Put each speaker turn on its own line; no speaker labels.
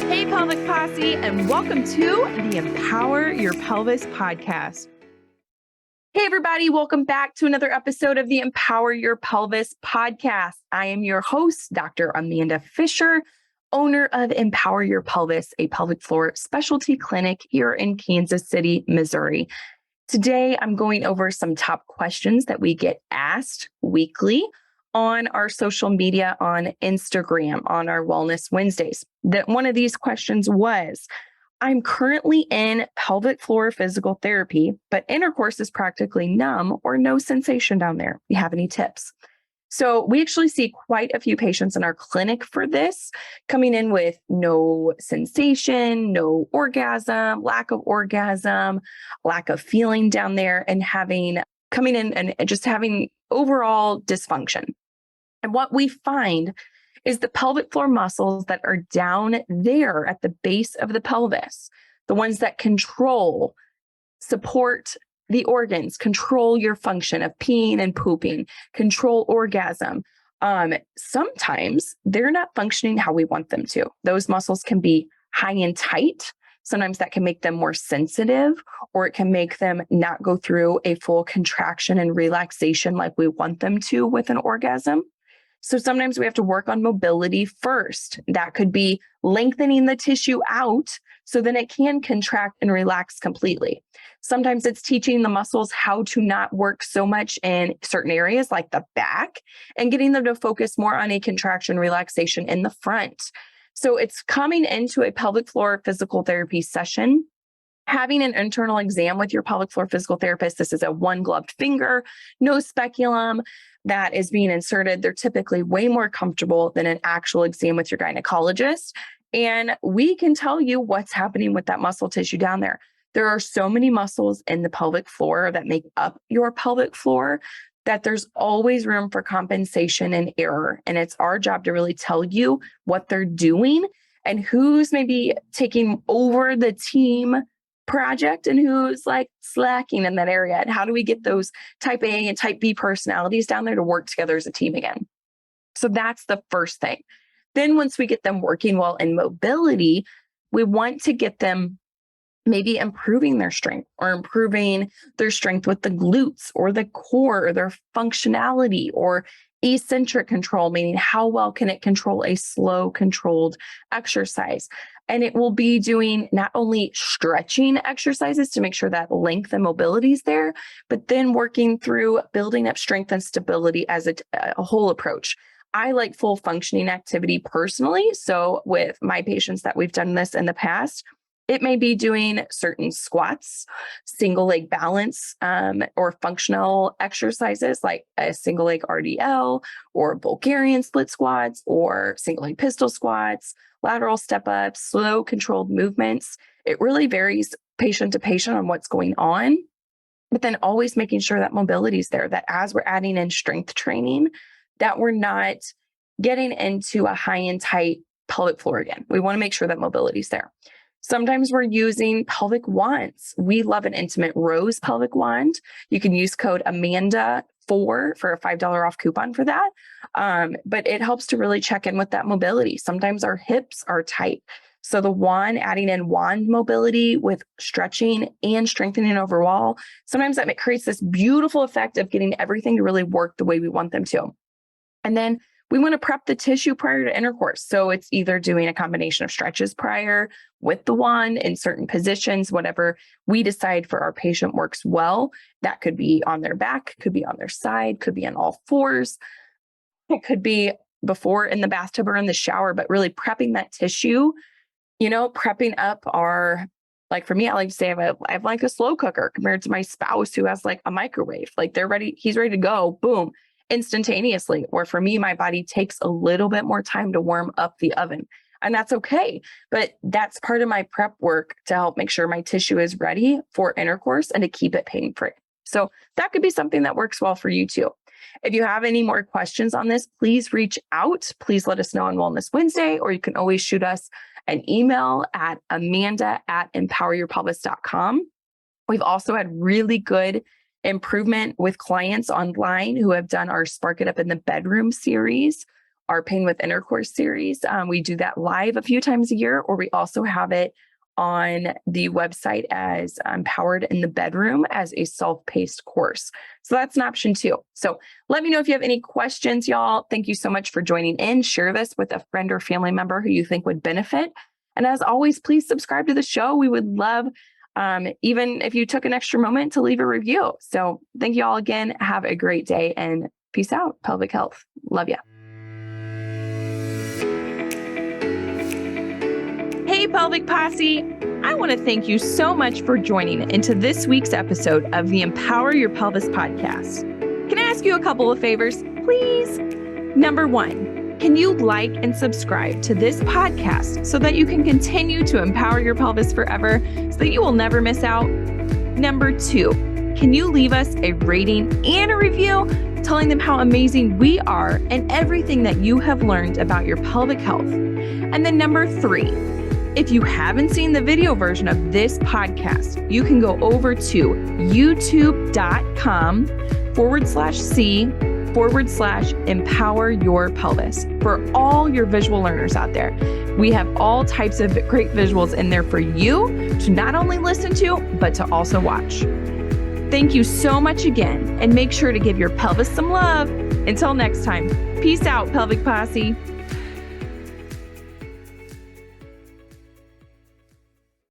Hey, Pelvic Posse, and welcome to the Empower Your Pelvis podcast. Hey, everybody, welcome back to another episode of the Empower Your Pelvis podcast. I am your host, Dr. Amanda Fisher, owner of Empower Your Pelvis, a pelvic floor specialty clinic here in Kansas City, Missouri. Today, I'm going over some top questions that we get asked weekly on our social media, on Instagram, on our Wellness Wednesdays. That one of these questions was, I'm currently in pelvic floor physical therapy, but intercourse is practically numb or no sensation down there. Do you have any tips? So we actually see quite a few patients in our clinic for this, coming in with no sensation, no orgasm, lack of feeling down there, and coming in and just having overall dysfunction. And what we find is the pelvic floor muscles that are down there at the base of the pelvis, the ones that control, support the organs, control your function of peeing and pooping, control orgasm. Sometimes they're not functioning how we want them to. Those muscles can be high and tight. Sometimes that can make them more sensitive, or it can make them not go through a full contraction and relaxation like we want them to with an orgasm. So sometimes we have to work on mobility first. That could be lengthening the tissue out so then it can contract and relax completely. Sometimes it's teaching the muscles how to not work so much in certain areas like the back and getting them to focus more on a contraction relaxation in the front. So it's coming into a pelvic floor physical therapy session, having an internal exam with your pelvic floor physical therapist. This is a one-gloved finger, no speculum that is being inserted. They're typically way more comfortable than an actual exam with your gynecologist. And we can tell you what's happening with that muscle tissue down there. There are so many muscles in the pelvic floor that make up your pelvic floor that there's always room for compensation and error. And it's our job to really tell you what they're doing and who's maybe taking over the team project and who's like slacking in that area. And how do we get those type A and type B personalities down there to work together as a team again? So that's the first thing. Then once we get them working well in mobility, we want to get them maybe improving their strength or improving their strength with the glutes or the core or their functionality or eccentric control, meaning how well can it control a slow controlled exercise. And it will be doing not only stretching exercises to make sure that length and mobility is there, but then working through building up strength and stability as a whole approach. I like full functioning activity personally. So with my patients that we've done this in the past, it may be doing certain squats, single leg balance, or functional exercises like a single leg RDL or Bulgarian split squats or single leg pistol squats, lateral step ups, slow controlled movements. It really varies patient to patient on what's going on, but then always making sure that mobility is there, that as we're adding in strength training, that we're not getting into a high and tight pelvic floor again. We want to make sure that mobility is there. Sometimes we're using pelvic wands. We love an Intimate Rose pelvic wand. You can use code Amanda4 for a $5 off coupon for that. But it helps to really check in with that mobility. Sometimes our hips are tight. So the wand, adding in wand mobility with stretching and strengthening overall, sometimes that creates this beautiful effect of getting everything to really work the way we want them to. And then we want to prep the tissue prior to intercourse. So it's either doing a combination of stretches prior with the wand in certain positions, whatever we decide for our patient works well. That could be on their back, could be on their side, could be on all fours. It could be before in the bathtub or in the shower, but really prepping that tissue, prepping up like for me, I like to say I have like a slow cooker compared to my spouse who has like a microwave. Like he's ready to go, boom, instantaneously. Or for me, my body takes a little bit more time to warm up the oven. And that's okay. But that's part of my prep work to help make sure my tissue is ready for intercourse and to keep it pain-free. So that could be something that works well for you too. If you have any more questions on this, please reach out. Please let us know on Wellness Wednesday, or you can always shoot us an email at amanda@empoweryourpelvis.com. We've also had really good improvement with clients online who have done our Spark It Up in the Bedroom series, our Pain with Intercourse series. We do that live a few times a year, or we also have it on the website as Empowered in the Bedroom as a self-paced course. So that's an option too. So let me know if you have any questions, y'all. Thank you so much for joining in. Share this with a friend or family member who you think would benefit. And as always, please subscribe to the show. We would love, even if you took an extra moment, to leave a review. So thank you all again. Have a great day and peace out. Pelvic health. Love ya. Hey, Pelvic Posse. I want to thank you so much for joining into this week's episode of the Empower Your Pelvis podcast. Can I ask you a couple of favors, please? Number one, can you like and subscribe to this podcast so that you can continue to empower your pelvis forever so that you will never miss out? Number two, can you leave us a rating and a review telling them how amazing we are and everything that you have learned about your pelvic health? And then number three, if you haven't seen the video version of this podcast, you can go over to youtube.com/C/empower your pelvis for all your visual learners out there. We have all types of great visuals in there for you to not only listen to, but to also watch. Thank you so much again, and make sure to give your pelvis some love. Until next time, peace out, Pelvic Posse.